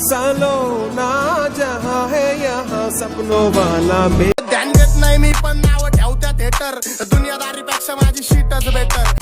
सालो ना जहां है यहाँ सपनों वाला में ध्यान देत नाही मी पण नाव ठेवत्या थिएटर दुनियादारीपेक्षा माझी शीटच बेटर।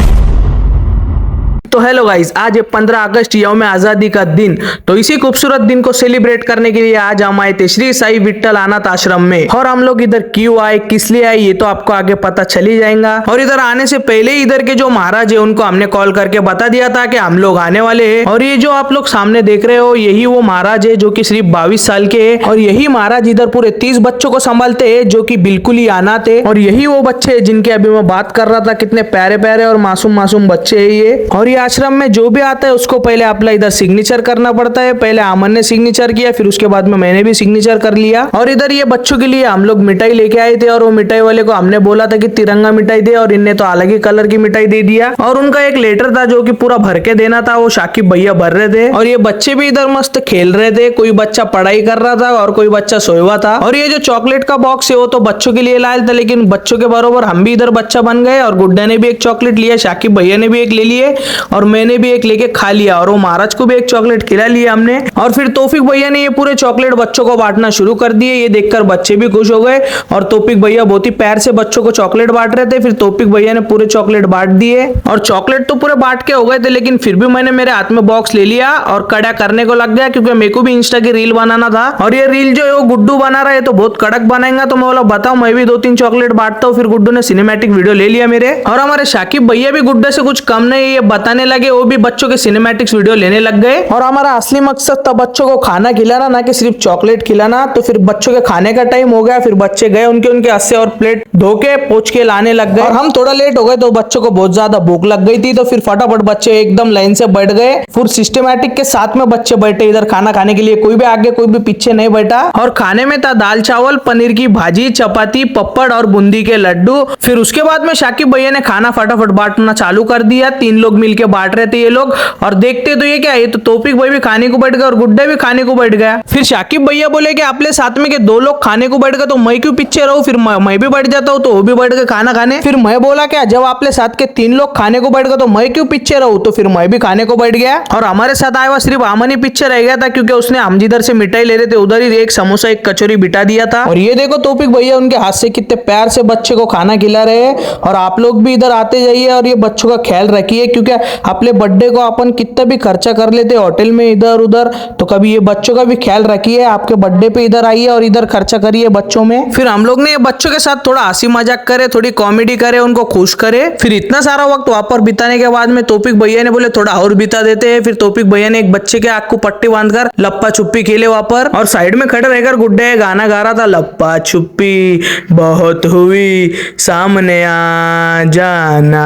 तो हेलो गाइस, आज है 15 अगस्त यौम आज़ादी का दिन। तो इसी खूबसूरत दिन को सेलिब्रेट करने के लिए आज हम आए थे श्री साई विट्ठल अनाथ आश्रम में। और हम लोग इधर क्यों आए, किस लिए आए, ये तो आपको आगे पता चल ही जाएगा। और इधर आने से पहले ही इधर के जो महाराज है उनको हमने कॉल करके बता दिया था कि हम लोग आने वाले हैं। और ये जो आप लोग सामने देख रहे हो यही वो महाराज है जो कि सिर्फ 22 साल के है। और यही महाराज इधर पूरे 30 बच्चों को संभालते हैं जो कि बिल्कुल ही अनाथ है। और यही वो बच्चे है जिनके अभी मैं बात कर रहा था, कितने प्यारे प्यारे और मासूम मासूम बच्चे है ये। और ये आश्रम में जो भी आता है उसको पहले अपना इधर सिग्नेचर करना पड़ता है। पहले अमन ने सिग्नेचर किया, फिर उसके बाद में मैंने भी सिग्नेचर कर लिया। और इधर ये बच्चों के लिए हम लोग मिठाई लेके आए थे और वो मिठाई वाले को हमने बोला था कि तिरंगा मिठाई दे, और इनने तो अलग ही कलर की मिठाई दे दिया। और उनका एक लेटर था जो कि पूरा भर के देना था, वो शाकिब भैया भर रहे थे। और ये बच्चे भी इधर मस्त खेल रहे थे, कोई बच्चा पढ़ाई कर रहा था और कोई बच्चा सोया था। और ये जो चॉकलेट का बॉक्स है वो तो बच्चों के लिए लाया था, लेकिन बच्चों के बरोबर हम भी इधर बच्चा बन गए। और गुड्डा ने भी एक चॉकलेट लिया, शाकिब भैया ने भी एक ले लिए और मैंने भी एक लेके खा लिया। और वो महाराज को भी एक चॉकलेट खिला लिया हमने। और फिर तौफिक भैया ने ये पूरे चॉकलेट बच्चों को बांटना शुरू कर दिए। ये देखकर बच्चे भी खुश हो गए और तौफिक भैया बहुत ही प्यार से बच्चों को चॉकलेट बांट रहे थे। फिर तौफिक भैया ने पूरे चॉकलेट बांट दिए और चॉकलेट तो पूरे बांट के हो गए थे, लेकिन फिर भी मैंने मेरे हाथ में बॉक्स ले लिया और कड़ा करने को लग गया, क्योंकि मेरे को भी इंस्टा की रील बनाना था। और ये रील जो है वो गुड्डू बना रहा है तो बहुत कड़क बनाएगा, तो मैं बोला बताओ मैं भी 2-3 चॉकलेट बांटता हूँ। फिर गुड्डू ने सिनेमैटिक वीडियो ले लिया मेरे। और हमारे शाकिब भैया भी गुड्डा से कुछ कम नहीं, ये बताने लगे, वो भी बच्चों के सिनेमैटिक्स वीडियो लेने लग गए। और हमारा असली मकसद था बच्चों को खाना खिलाना, ना कि सिर्फ चॉकलेट खिलाना। तो फिर बच्चों के खाने का टाइम हो गया, फिर बच्चे गए उनके हाथ और प्लेट धो के पोंछ के लाने लग गए। और हम थोड़ा लेट हो गए तो बच्चों को बहुत ज्यादा भूख लग गई थी, तो फिर फटाफट बच्चे एकदम लाइन से बैठ गए। फिर सिस्टमैटिक के साथ में बच्चे बैठे इधर खाना खाने के लिए, कोई भी आगे कोई भी पीछे नहीं बैठा। और खाने में था दाल चावल, पनीर की भाजी, चपाती, पपड़ और बूंदी के लड्डू। फिर उसके बाद में शाकिब भैया ने खाना फटाफट बांटना चालू कर दिया। 3 लोग मिलके बांट रहे थे ये लोग। और देखते तो ये क्या, ये तो तौफिक भाई भी खाने को बैठ गया और गुड्डा भी खाने को बैठ गया। फिर शाकिब भैया बोले कि आपले साथ में के 2 लोग खाने को बैठ गए तो मैं क्यों पीछे रहूं, फिर मैं भी बैठ जाता हूं, तो वो भी बैठ गए खाना खाने। फिर मैं बोला क्या, जब आपले साथ के 3 लोग खाने को बैठ गए तो मैं क्यों पीछे रहूं, तो फिर मैं भी खाने को बैठ गया। और हमारे साथ आया हुआ सिर्फ अमन ही पीछे रह गया था, क्योंकि उसने हम जिधर से मिठाई ले रहे थे उधर ही एक समोसा एक कचौरी बिठा दिया था। और ये देखो तौफिक भैया उनके हाथ से कितने प्यार से बच्चे को खाना खिला रहे हैं। और आप लोग भी इधर आते जाइए और ये बच्चों का ख्याल रखिए, क्योंकि अपने बर्थडे को अपन कितना भी खर्चा कर लेते होटल में इधर उधर, तो कभी ये बच्चों का भी ख्याल रखिए। आपके बर्थडे पे इधर आइए और इधर खर्चा करिए बच्चों में। फिर हम लोग ने बच्चों के साथ थोड़ा हंसी मजाक करे, थोड़ी कॉमेडी करे, उनको खुश करे। फिर इतना सारा वक्त वहां पर बिताने के बाद में तौफिक भैया ने बोले थोड़ा और बिता देते हैं। फिर तौफिक भैया ने एक बच्चे के आंख को पट्टी बांधकर लप्पा छुप्पी खेले वहां पर। और साइड में खड़े रहकर गुड्डे गाना गा रहा था, लप्पा छुप्पी बहुत हुई सामने आ जाना।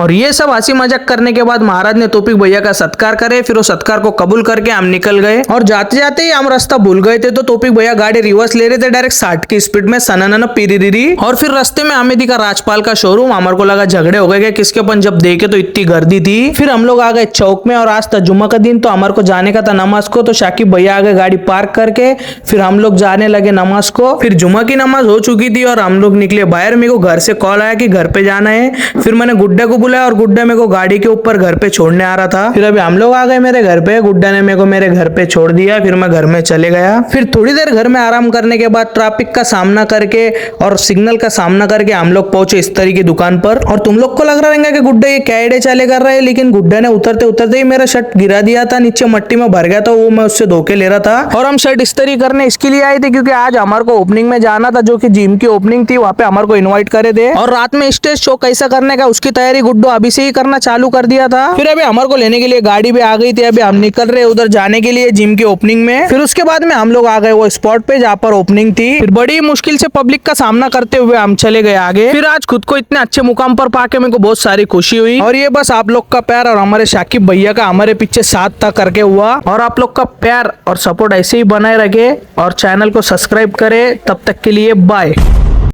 और ये सब हंसी मजाक करने के बाद महाराज ने तौफिक भैया का सत्कार करे। फिर वो सत्कार को कबूल करके हम निकल गए। और जाते जाते ही हम रास्ता भूल गए थे, तो तौफिक भैया गाड़ी रिवर्स ले रहे थे डायरेक्ट 60 की स्पीड में, सनाना पीरी। और फिर रास्ते में हमें दिखा राजपाल का शोरूम। हमारे को लगा झगड़े हो गए किसके अपन, जब देखे तो इतनी गर्दी थी। फिर हम लोग आ गए चौक में और आज था जुम्मा का दिन, तो हमारे को जाने का था नमाज को। तो शाकिब भैया आ गए गाड़ी पार्क करके, फिर हम लोग जाने लगे नमाज को। फिर जुम्मा की नमाज हो चुकी थी और हम लोग निकले बाहर। मेरे को घर से कॉल आया कि घर पे जाना है। फिर मैंने गुड्डा को बुलाया और गुड्डा मेरे को गाड़ी के ऊपर घर पे छोड़ने आ रहा था। फिर अभी हम लोग आ गए मेरे घर पे, गुड्डा ने मेरे को मेरे घर पे छोड़ दिया। फिर मैं घर में चले गया। फिर थोड़ी देर घर में आराम करने के बाद ट्रैफिक का सामना करके और सिग्नल का सामना करके हम लोग पहुंचे इस्त्री की दुकान पर। और तुम लोग को लग रहा रहेगा कि गुड्डा ये क्या आइडिया चाले कर रहा है, लेकिन गुड्डा ने उतरते उतरते ही मेरा शर्ट गिरा दिया था, नीचे मट्टी में भर गया था, वो मैं उससे धोके ले रहा था। और हम शर्ट इस्त्री करने इसके लिए आए थे क्योंकि आज हमारे को ओपनिंग में जाना था, जो कि जिम की ओपनिंग थी, वहाँ पे हमारे को इन्वाइट करे थे। और रात में स्टेज शो कैसा करने का उसकी तैयारी गुड्डू अभी से ही करना चालू कर दिया था। फिर अभी हमारे को लेने के लिए गाड़ी भी आ गई थी। अभी हम निकल रहे उधर जाने के लिए जिम की ओपनिंग में। फिर उसके बाद में हम लोग आ गए वो स्पॉट पे जहाँ पर ओपनिंग थी। फिर बड़ी मुश्किल से पब्लिक का सामना करते हुए हम चले गए आगे। फिर आज खुद को इतने अच्छे मुकाम पर पाके मेरे को बहुत सारी खुशी हुई। और ये बस आप लोग का प्यार और हमारे शाकिब भैया का हमारे पीछे साथ था करके हुआ। और आप लोग का प्यार और सपोर्ट ऐसे ही बनाए रखे और चैनल को सब्सक्राइब करे। तब तक के लिए बाय।